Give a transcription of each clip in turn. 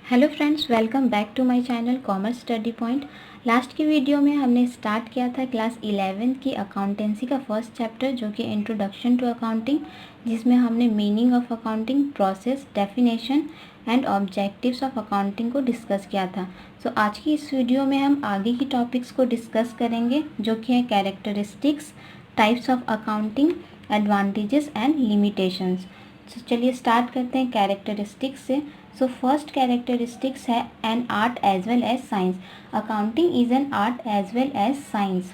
Hello friends, welcome back to my channel commerce study point. Last की video में हमने start किया था क्लास 11 की अकाउंटेंसी का फर्स्ट चैप्टर जो कि इंट्रोडक्शन टू अकाउंटिंग, जिसमें हमने meaning of accounting, process, definition and objectives of accounting को डिस्कस किया था। सो आज की इस वीडियो में हम आगे की टॉपिक्स को डिस्कस करेंगे जो कि है characteristics, types of accounting, advantages and limitations. तो चलिए स्टार्ट करते हैं कैरेक्टरिस्टिक्स से। सो फर्स्ट कैरेक्टरिस्टिक्स है an art as well as science. Accounting is an art as well as science.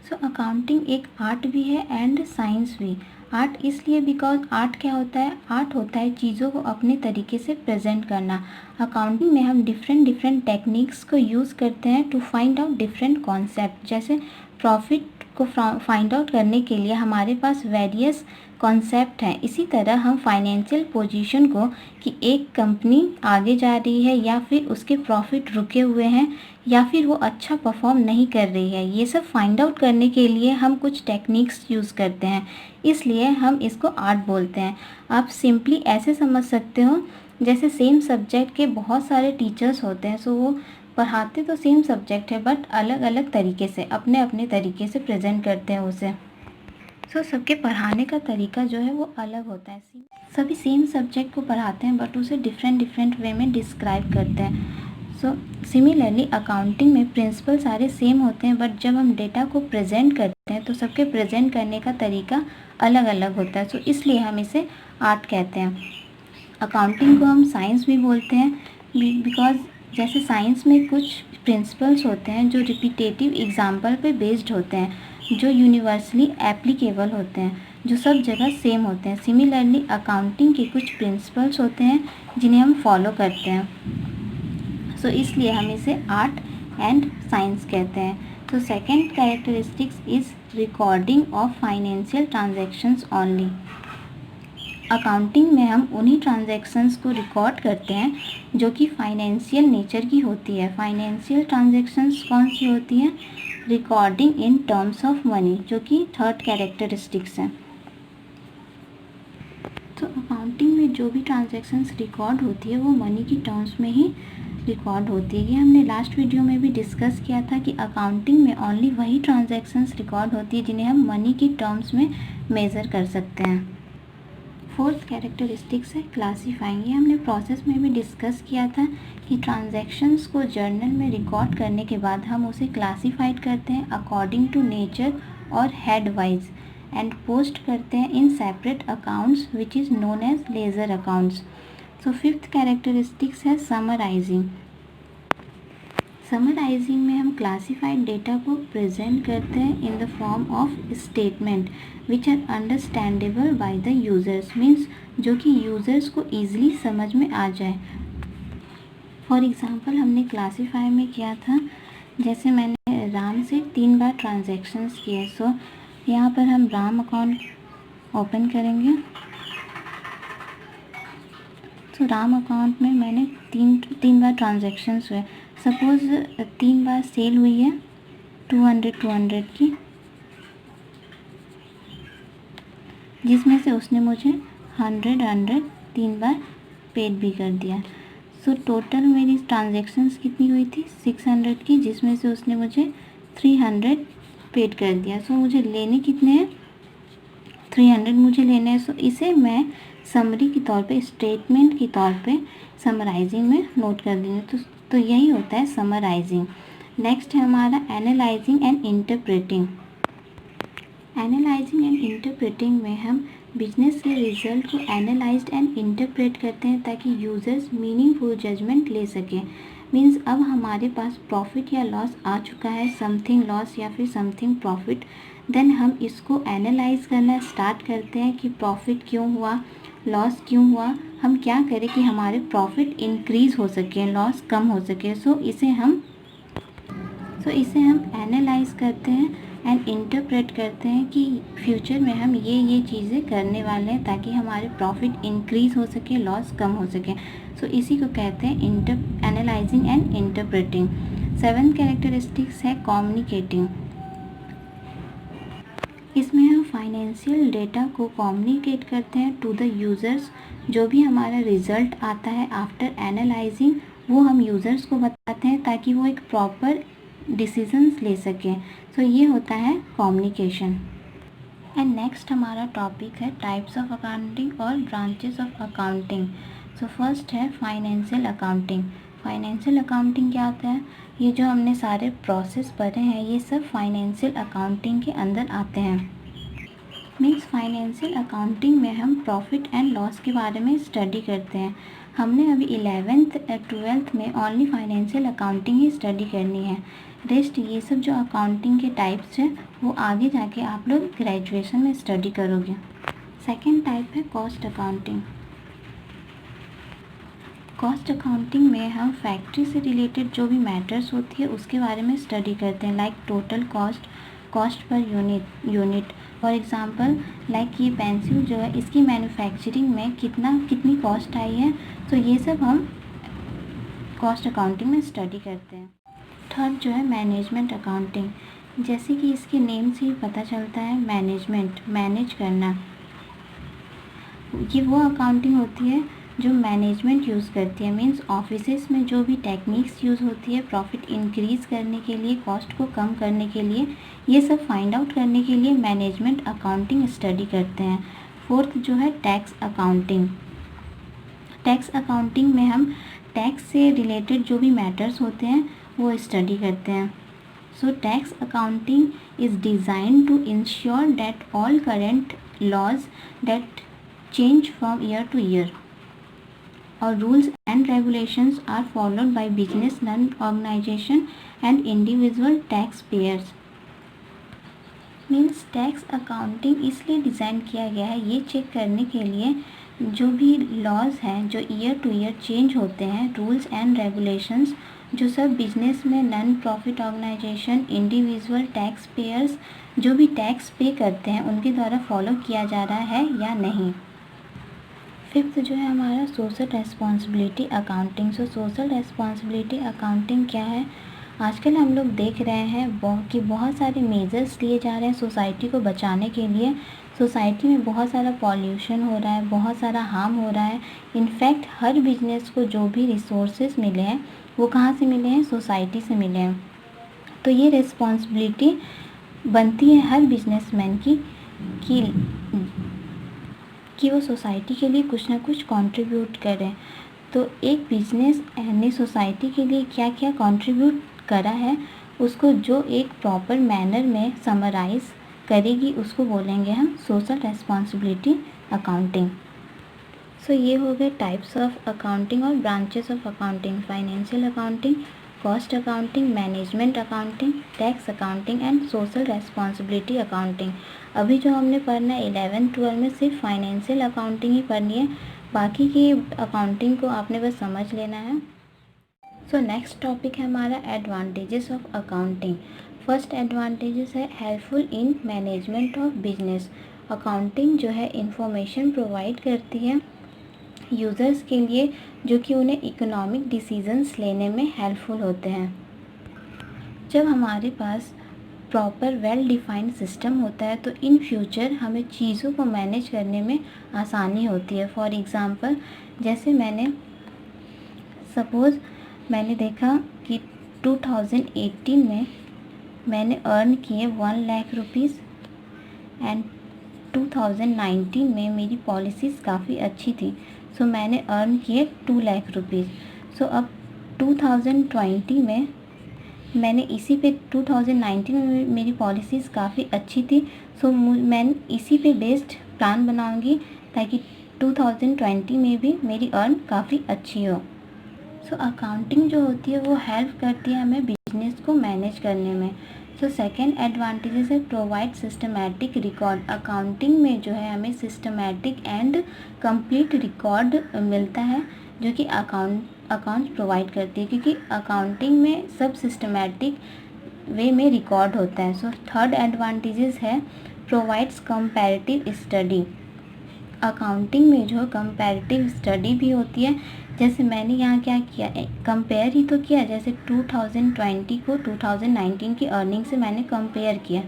So accounting एक आर्ट भी है एंड साइंस भी। आर्ट इसलिए बिकॉज आर्ट क्या होता है? आर्ट होता है चीज़ों को अपने तरीके से प्रेजेंट करना। अकाउंटिंग में हम डिफरेंट टेक्निक्स को यूज़ करते हैं to find out different concept. जैसे प्रॉफिट को फाइंड आउट करने के लिए हमारे पास वेरियस कॉन्सेप्ट हैं। इसी तरह हम फाइनेंशियल पोजीशन को कि एक कंपनी आगे जा रही है या फिर उसके प्रॉफिट रुके हुए हैं या फिर वो अच्छा परफॉर्म नहीं कर रही है, ये सब फाइंड आउट करने के लिए हम कुछ टेक्निक्स यूज़ करते हैं, इसलिए हम इसको आर्ट बोलते हैं। आप सिंपली ऐसे समझ सकते हो जैसे सेम सब्जेक्ट के बहुत सारे टीचर्स होते हैं, सो वो पढ़ाते तो सेम सब्जेक्ट है बट अलग अलग तरीके से अपने अपने तरीके से प्रेजेंट करते हैं उसे। सो सबके पढ़ाने का तरीका जो है वो अलग होता है। सभी सेम सब्जेक्ट को पढ़ाते हैं बट उसे डिफरेंट वे में डिस्क्राइब करते हैं। सो सिमिलरली अकाउंटिंग में प्रिंसिपल सारे सेम होते हैं बट जब हम डेटा को प्रेजेंट करते हैं तो सबके प्रेजेंट करने का तरीका अलग अलग होता है। सो इसलिए हम इसे आर्ट कहते हैं। अकाउंटिंग को हम साइंस भी बोलते हैं बिकॉज जैसे साइंस में कुछ प्रिंसिपल्स होते हैं जो रिपीटेटिव एग्जाम्पल पे बेस्ड होते हैं, जो यूनिवर्सली एप्लीकेबल होते हैं, जो सब जगह सेम होते हैं। सिमिलरली अकाउंटिंग के कुछ प्रिंसिपल्स होते हैं जिन्हें हम फॉलो करते हैं। सो इसलिए हम इसे आर्ट एंड साइंस कहते हैं। तो second characteristics is recording of financial transactions only. Accounting में हम उन्हीं ट्रांजैक्शंस को रिकॉर्ड करते हैं जो कि फाइनेंशियल नेचर की होती है। फाइनेंशियल ट्रांजैक्शंस कौन सी होती हैं? Recording in terms of money, जो कि थर्ड कैरेक्टरिस्टिक्स है। तो अकाउंटिंग में जो भी ट्रांजैक्शंस रिकॉर्ड होती है वो मनी की टर्म्स में ही रिकॉर्ड होती है। ये हमने लास्ट वीडियो में भी डिस्कस किया था कि अकाउंटिंग में ओनली वही ट्रांजैक्शंस रिकॉर्ड होती है जिन्हें हम मनी की टर्म्स में मेज़र कर सकते हैं। फोर्थ कैरेक्टरिस्टिक्स है क्लासीफाइंग। ये हमने प्रोसेस में भी डिस्कस किया था कि ट्रांजैक्शंस को जर्नल में रिकॉर्ड करने के बाद हम उसे क्लासीफाइड करते हैं अकॉर्डिंग टू नेचर और हेड वाइज एंड पोस्ट करते हैं in separate accounts which is known as ledger accounts. So fifth characteristics है समराइजिंग। समराइजिंग में हम क्लासिफाइड डेटा को प्रेजेंट करते हैं in the form of statement which are understandable by the users, means जो कि यूज़र्स को ईजिली समझ में आ जाए। फॉर एग्ज़ाम्पल हमने क्लासीफाई में किया था, जैसे मैंने राम से 3 बार ट्रांजैक्शंस किए। सो यहाँ पर हम राम अकाउंट ओपन करेंगे। तो राम अकाउंट में मैंने तीन बार ट्रांजैक्शंस हुए। सपोज़ 3 बार सेल हुई है 200 की, जिसमें से उसने मुझे 100 3 बार पेड भी कर दिया। सो टोटल मेरी ट्रांजैक्शंस कितनी हुई थी? 600 की, जिसमें से उसने मुझे 300 पेड कर दिया। सो मुझे लेने कितने हैं? 300 मुझे लेने हैं। सो इसे मैं समरी के तौर पे, स्टेटमेंट के तौर पे समराइजिंग में नोट कर देंगे। तो यही होता है समराइजिंग। नेक्स्ट है हमारा analysing and interpreting. Analysing and interpreting में हम बिजनेस के रिजल्ट को एनालाइज एंड इंटरप्रेट करते हैं ताकि यूज़र्स मीनिंगफुल जजमेंट ले सकें। मीन्स अब हमारे पास प्रॉफिट या लॉस आ चुका है, समथिंग लॉस या फिर समथिंग प्रॉफिट, देन हम इसको एनालाइज करना स्टार्ट करते हैं कि प्रॉफिट क्यों हुआ, लॉस क्यों हुआ, हम क्या करें कि हमारे प्रॉफिट इंक्रीज़ हो सके, लॉस कम हो सके। सो इसे हम एनालाइज करते हैं एंड इंटरप्रेट करते हैं कि फ्यूचर में हम ये चीज़ें करने वाले हैं ताकि हमारे प्रॉफिट इंक्रीज़ हो सके, लॉस कम हो सके। सो इसी को कहते हैं analysing and interpreting. 7th characteristics है कम्युनिकेटिंग। इसमें हम फाइनेंशियल डेटा को कम्युनिकेट करते हैं टू द यूज़र्स। जो भी हमारा रिज़ल्ट आता है आफ्टर एनालाइजिंग, वो हम यूज़र्स को बताते हैं ताकि वो एक प्रॉपर डिसीजंस ले सकें। सो ये होता है कम्युनिकेशन। एंड नेक्स्ट हमारा टॉपिक है टाइप्स ऑफ अकाउंटिंग और branches of accounting. So first है फाइनेंशियल अकाउंटिंग। फाइनेंशियल अकाउंटिंग क्या होता है? ये जो हमने सारे प्रोसेस पढ़े हैं ये सब फाइनेंशियल अकाउंटिंग के अंदर आते हैं। मीन्स फाइनेंशियल अकाउंटिंग में हम प्रॉफिट एंड लॉस के बारे में स्टडी करते हैं। हमने अभी 11th 12th में ओनली फाइनेंशियल अकाउंटिंग ही स्टडी करनी है। रेस्ट ये सब जो अकाउंटिंग के टाइप्स हैं वो आगे जाके आप लोग ग्रेजुएशन में स्टडी करोगे। सेकेंड टाइप है कॉस्ट अकाउंटिंग। कॉस्ट अकाउंटिंग में हम फैक्ट्री से रिलेटेड जो भी मैटर्स होती है उसके बारे में स्टडी करते हैं, like total cost, cost per unit. For example like ये पेंसिल जो है इसकी मैन्युफैक्चरिंग में कितनी कॉस्ट आई है, तो ये सब हम कॉस्ट अकाउंटिंग में स्टडी करते हैं। थर्ड जो है मैनेजमेंट अकाउंटिंग। जैसे कि इसके नेम से ही पता चलता है मैनेजमेंट, मैनेज करना। ये वो अकाउंटिंग होती है जो मैनेजमेंट यूज़ करती है। मीन्स ऑफिसेस में जो भी टेक्निक्स यूज़ होती है प्रॉफिट इंक्रीज़ करने के लिए, कॉस्ट को कम करने के लिए, ये सब फाइंड आउट करने के लिए मैनेजमेंट अकाउंटिंग स्टडी करते हैं। फोर्थ जो है टैक्स अकाउंटिंग। टैक्स अकाउंटिंग में हम टैक्स से रिलेटेड जो भी मैटर्स होते हैं वो स्टडी करते हैं। So tax accounting is design to ensure that all current laws that change from year to year और rules and regulations are followed by business organization and individual taxpayers। Means tax accounting इसलिए design किया गया है ये check करने के लिए जो भी लॉज हैं जो ईयर टू ईयर चेंज होते हैं, रूल्स एंड रेगुलेशंस जो सब बिजनेस में non profit organisation, individual tax payers जो भी टैक्स पे करते हैं उनके द्वारा फॉलो किया जा रहा है या नहीं। फिफ्थ जो है हमारा सोशल रेस्पॉन्सिबिलिटी अकाउंटिंग। सो सोशल रेस्पॉन्सिबिलिटी अकाउंटिंग क्या है? आजकल हम लोग देख रहे हैं कि बहुत सारे मेजर्स लिए जा रहे हैं सोसाइटी को बचाने के लिए। सोसाइटी में बहुत सारा पॉल्यूशन हो रहा है, बहुत सारा हार्म हो रहा है। इनफैक्ट हर बिजनेस को जो भी रिसोर्सेज मिले हैं वो कहाँ से मिले हैं? सोसाइटी से मिले हैं। तो ये रिस्पॉन्सिबिलिटी बनती है हर बिजनेसमैन की कि वो सोसाइटी के लिए कुछ ना कुछ कंट्रीब्यूट करें। तो एक बिजनेस ने सोसाइटी के लिए क्या क्या कंट्रीब्यूट करा है उसको जो एक प्रॉपर मैनर में समराइज़ करेगी उसको बोलेंगे हम सोशल रेस्पॉन्सिबिलिटी अकाउंटिंग। सो ये हो गए टाइप्स ऑफ अकाउंटिंग और branches of accounting: financial accounting, cost accounting, management accounting, tax accounting and social responsibility accounting. अभी जो हमने पढ़ना है 11th 12 में सिर्फ फाइनेंशियल अकाउंटिंग ही पढ़नी है, बाकी की अकाउंटिंग को आपने बस समझ लेना है। सो नेक्स्ट टॉपिक है हमारा advantages of accounting. First advantages है helpful in management of business. Accounting जो है इंफॉर्मेशन प्रोवाइड करती है यूज़र्स के लिए जो कि उन्हें इकोनॉमिक डिसीजंस लेने में हेल्पफुल होते हैं। जब हमारे पास प्रॉपर वेल डिफाइंड सिस्टम होता है तो इन फ्यूचर हमें चीज़ों को मैनेज करने में आसानी होती है। फॉर एग्ज़ाम्पल जैसे मैंने देखा कि 2018 में मैंने अर्न किए 1 लाख रुपीज़ एंड 2019 में मेरी पॉलिसीज़ काफ़ी अच्छी थी, सो मैंने अर्न किए 2 लाख रुपीज़। सो अब 2020 में मैंने इसी पे 2019 में मेरी पॉलिसीज़ काफ़ी अच्छी थी, सो मैं इसी पे बेस्ड प्लान बनाऊंगी ताकि 2020 में भी मेरी अर्न काफ़ी अच्छी हो। सो अकाउंटिंग जो होती है वो हेल्प करती है हमें बिजनेस को मैनेज करने में। सो सेकेंड एडवांटेजेस है प्रोवाइड सिस्टमैटिक रिकॉर्ड। अकाउंटिंग में जो है हमें सिस्टमैटिक एंड कंप्लीट रिकॉर्ड मिलता है जो कि अकाउंट प्रोवाइड करती है, क्योंकि अकाउंटिंग में सब सिस्टमैटिक वे में रिकॉर्ड होता है। सो थर्ड एडवांटेजेस है प्रोवाइड्स कंपैरेटिव स्टडी। अकाउंटिंग में जो कंपैरेटिव स्टडी भी होती है, जैसे मैंने यहाँ क्या किया, कंपेयर ही तो किया। जैसे 2020 को 2019 की अर्निंग से मैंने कंपेयर किया,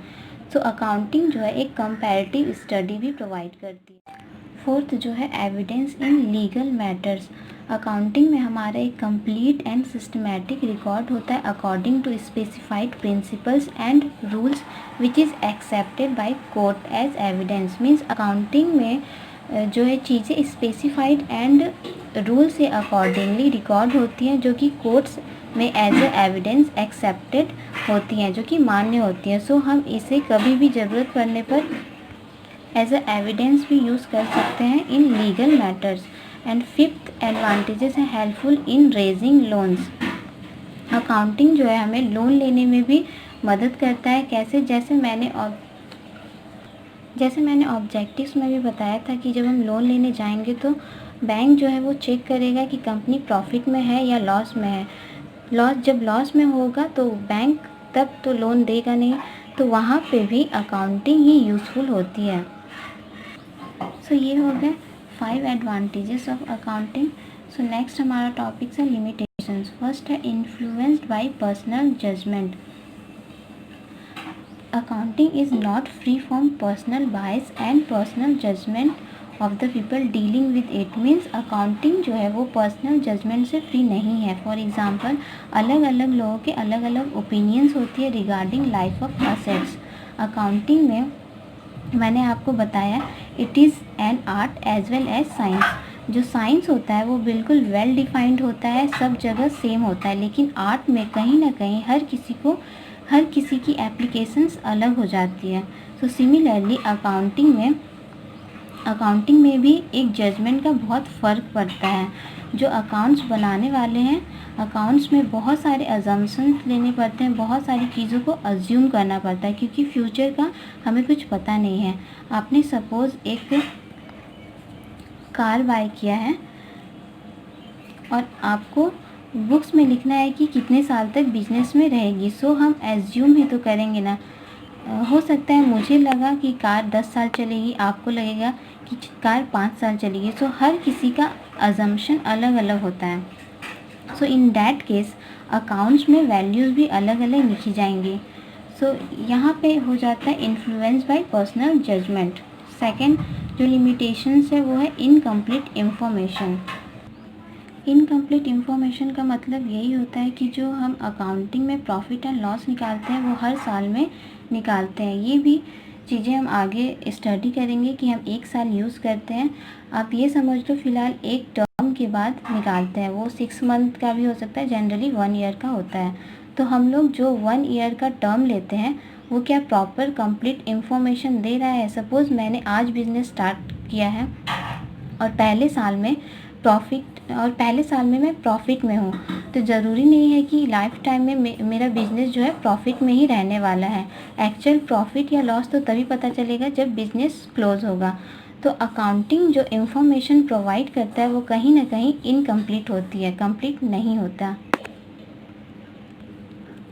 सो अकाउंटिंग जो है एक कंपैरेटिव स्टडी भी प्रोवाइड करती है। फोर्थ जो है evidence in legal matters. Accounting में हमारा एक कंप्लीट एंड सिस्टमैटिक रिकॉर्ड होता है according to specified principles and rules which is accepted by court as evidence. Means accounting में जो है चीज़ें स्पेसिफाइड एंड रूल से अकॉर्डिंगली रिकॉर्ड होती हैं जो कि कोर्ट्स में एज ए एविडेंस एक्सेप्टेड होती हैं, जो कि मान्य होती हैं। सो हम इसे कभी भी ज़रूरत पड़ने पर एज ए एविडेंस भी यूज़ कर सकते हैं in legal matters. And fifth advantages हैं helpful in raising loans. Accounting जो है हमें लोन लेने में भी मदद करता है। कैसे? जैसे मैंने ऑब्जेक्टिव्स में भी बताया था कि जब हम लोन लेने जाएंगे तो बैंक जो है वो चेक करेगा कि कंपनी प्रॉफिट में है या लॉस में है। जब लॉस में होगा तो बैंक तब तो लोन देगा नहीं, तो वहाँ पे भी अकाउंटिंग ही यूज़फुल होती है। सो ये हो गए 5 advantages of accounting. So next हमारा टॉपिक है लिमिटेशंस। फर्स्ट है influenced by personal judgement. Accounting is not free from personal bias and personal judgment of the people dealing with it। Means accounting जो है वो पर्सनल जजमेंट से free नहीं है। For example अलग अलग लोगों के अलग अलग ओपिनियंस होती है regarding life of assets. Accounting में मैंने आपको बताया it is an art as well as science. जो साइंस होता है वो बिल्कुल वेल डिफाइंड होता है, सब जगह सेम होता है, लेकिन आर्ट में कहीं ना कहीं हर किसी की एप्लीकेशंस अलग हो जाती है। सो सिमिलरली अकाउंटिंग में भी एक जजमेंट का बहुत फ़र्क पड़ता है। जो अकाउंट्स बनाने वाले हैं, अकाउंट्स में बहुत सारे अजम्पशंस लेने पड़ते हैं, बहुत सारी चीज़ों को अज्यूम करना पड़ता है क्योंकि फ्यूचर का हमें कुछ पता नहीं है। आपने सपोज़ एक कार बाय किया है और आपको बुक्स में लिखना है कि कितने साल तक बिजनेस में रहेगी। सो हम एज्यूम ही तो करेंगे ना। हो सकता है मुझे लगा कि कार 10 साल चलेगी, आपको लगेगा कि कार 5 साल चलेगी। सो हर किसी का अजम्पशन अलग अलग होता है। सो इन दैट केस अकाउंट्स में वैल्यूज़ भी अलग अलग लिखी जाएंगी। सो यहाँ पे हो जाता है influence by personal judgement. Second जो लिमिटेशंस है वो है इनकम्प्लीट इन्फॉर्मेशन। इनकम्प्लीट इन्फॉर्मेशन का मतलब यही होता है कि जो हम अकाउंटिंग में प्रॉफिट एंड लॉस निकालते हैं वो हर साल में निकालते हैं। ये भी चीज़ें हम आगे स्टडी करेंगे कि हम एक साल यूज़ करते हैं। आप ये समझ लो फ़िलहाल एक टर्म के बाद निकालते हैं, वो 6 मंथ का भी हो सकता है, जनरली 1 ईयर का होता है। तो हम लोग जो 1 ईयर का टर्म लेते हैं वो क्या प्रॉपर कंप्लीट इन्फॉर्मेशन दे रहा है? सपोज़ मैंने आज बिज़नेस स्टार्ट किया है और पहले साल में मैं प्रॉफिट में हूँ, तो ज़रूरी नहीं है कि लाइफ टाइम में मेरा बिज़नेस जो है प्रॉफिट में ही रहने वाला है। एक्चुअल प्रॉफिट या लॉस तो तभी पता चलेगा जब बिज़नेस क्लोज़ होगा। तो अकाउंटिंग जो इन्फॉर्मेशन प्रोवाइड करता है वो कहीं ना कहीं इनकम्प्लीट होती है, कंप्लीट नहीं होता।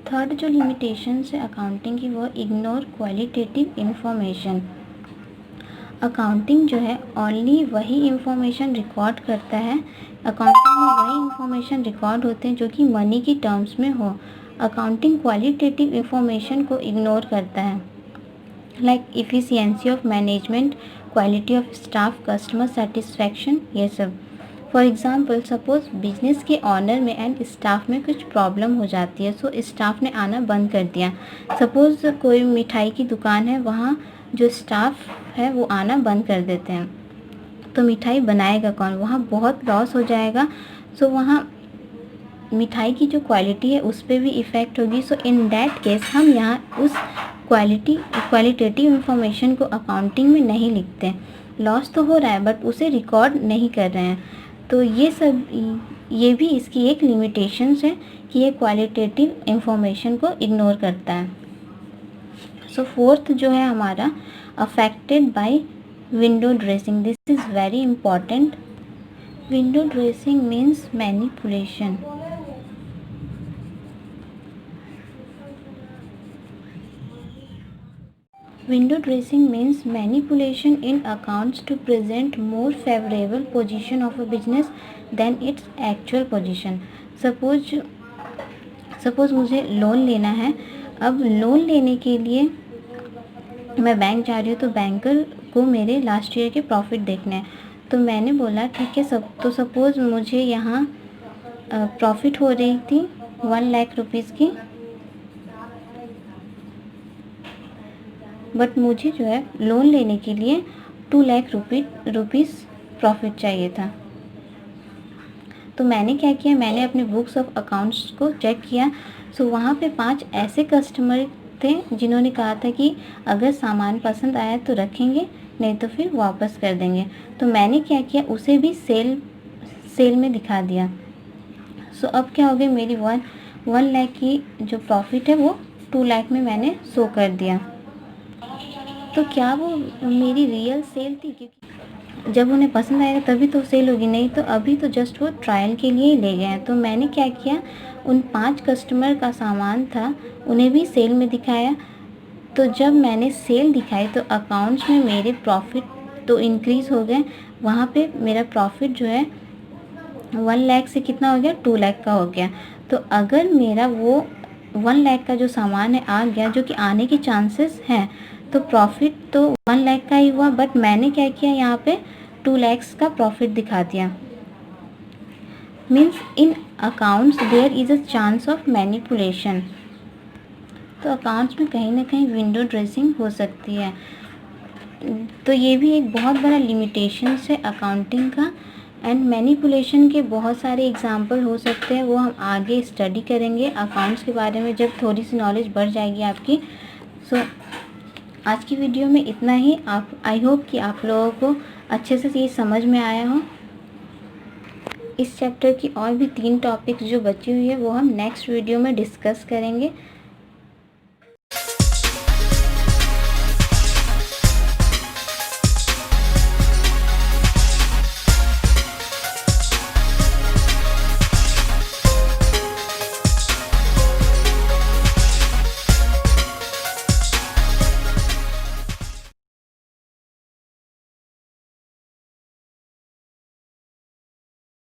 थर्ड जो लिमिटेशन है अकाउंटिंग की वो इग्नोर क्वालिटेटिव इन्फॉर्मेशन। अकाउंटिंग जो है ओनली वही इंफॉर्मेशन रिकॉर्ड करता है, अकाउंटिंग में वही इंफॉर्मेशन रिकॉर्ड होते हैं जो कि मनी की टर्म्स में हो। अकाउंटिंग क्वालिटेटिव इंफॉर्मेशन को इग्नोर करता है, like efficiency of management, quality of staff, customer satisfaction, ये सब। फॉर एग्ज़ाम्पल सपोज़ बिजनेस के ऑनर में एंड स्टाफ में कुछ प्रॉब्लम हो जाती है, सो स्टाफ ने आना बंद कर दिया। सपोज़ कोई मिठाई की दुकान है, वहाँ जो स्टाफ है वो आना बंद कर देते हैं, तो मिठाई बनाएगा कौन? वहाँ बहुत लॉस हो जाएगा। सो वहाँ मिठाई की जो क्वालिटी है उस पर भी इफ़ेक्ट होगी। सो इन दैट केस हम यहाँ उस क्वालिटेटिव इंफॉर्मेशन को अकाउंटिंग में नहीं लिखते। लॉस तो हो रहा है बट उसे रिकॉर्ड नहीं कर रहे हैं। तो ये भी इसकी एक लिमिटेशंस है कि ये क्वालिटेटिव इंफॉर्मेशन को इग्नोर करता है। सो फोर्थ जो है हमारा affected by window dressing. This is very important. Window dressing means manipulation. Window dressing means manipulation in accounts to present more favorable position of a business than its actual position. Suppose मुझे loan लेना है। अब loan लेने के लिए मैं bank जा रही हूँ तो बैंकर को मेरे लास्ट ईयर के प्रॉफिट देखने हैं। तो मैंने बोला ठीक है, तो सपोज़ मुझे यहाँ प्रॉफिट हो रही थी 1 लाख रुपीज़ की, बट मुझे जो है लोन लेने के लिए 2 लाख रुपीज़ प्रॉफिट चाहिए था। तो मैंने क्या किया, मैंने अपने बुक्स ऑफ अकाउंट्स को चेक किया। सो वहाँ पे 5 ऐसे कस्टमर थे जिन्होंने कहा था कि अगर सामान पसंद आया तो रखेंगे, नहीं तो फिर वापस कर देंगे। तो मैंने क्या किया, उसे भी सेल में दिखा दिया। सो अब क्या हो गया, मेरी 1 लाख की जो प्रॉफिट है वो 2 लाख में मैंने शो कर दिया। तो क्या वो मेरी रियल सेल थी? क्योंकि जब उन्हें पसंद आएगा तभी तो सेल होगी, नहीं तो अभी तो जस्ट वो ट्रायल के लिए ही ले गए हैं। तो मैंने क्या किया, उन 5 कस्टमर का सामान था उन्हें भी सेल में दिखाया। तो जब मैंने सेल दिखाई तो अकाउंट्स में मेरे प्रॉफिट तो इंक्रीज़ हो गए। वहाँ पे मेरा प्रॉफिट जो है 1 लाख से कितना हो गया, 2 लाख का हो गया। तो अगर मेरा वो 1 लाख का जो सामान है आ गया, जो कि आने के चांसेस हैं, तो प्रॉफिट तो 1 लाख का ही हुआ, बट मैंने क्या किया, यहाँ पे 2 लैक्स का प्रॉफिट दिखा दिया। Means in accounts there is a chance of manipulation. तो अकाउंट्स में कहीं ना कहीं विंडो ड्रेसिंग हो सकती है। तो ये भी एक बहुत बड़ा लिमिटेशन है अकाउंटिंग का। एंड मैनिपुलेशन के बहुत सारे एग्जाम्पल हो सकते हैं, वो हम आगे स्टडी करेंगे अकाउंट्स के बारे में जब थोड़ी सी नॉलेज बढ़ जाएगी आपकी। सो आज की वीडियो में इतना ही। आई होप कि आप लोगों को अच्छे से ये समझ में आया हो। इस चैप्टर की और भी 3 टॉपिक्स जो बची हुई है वो हम नेक्स्ट वीडियो में डिस्कस करेंगे।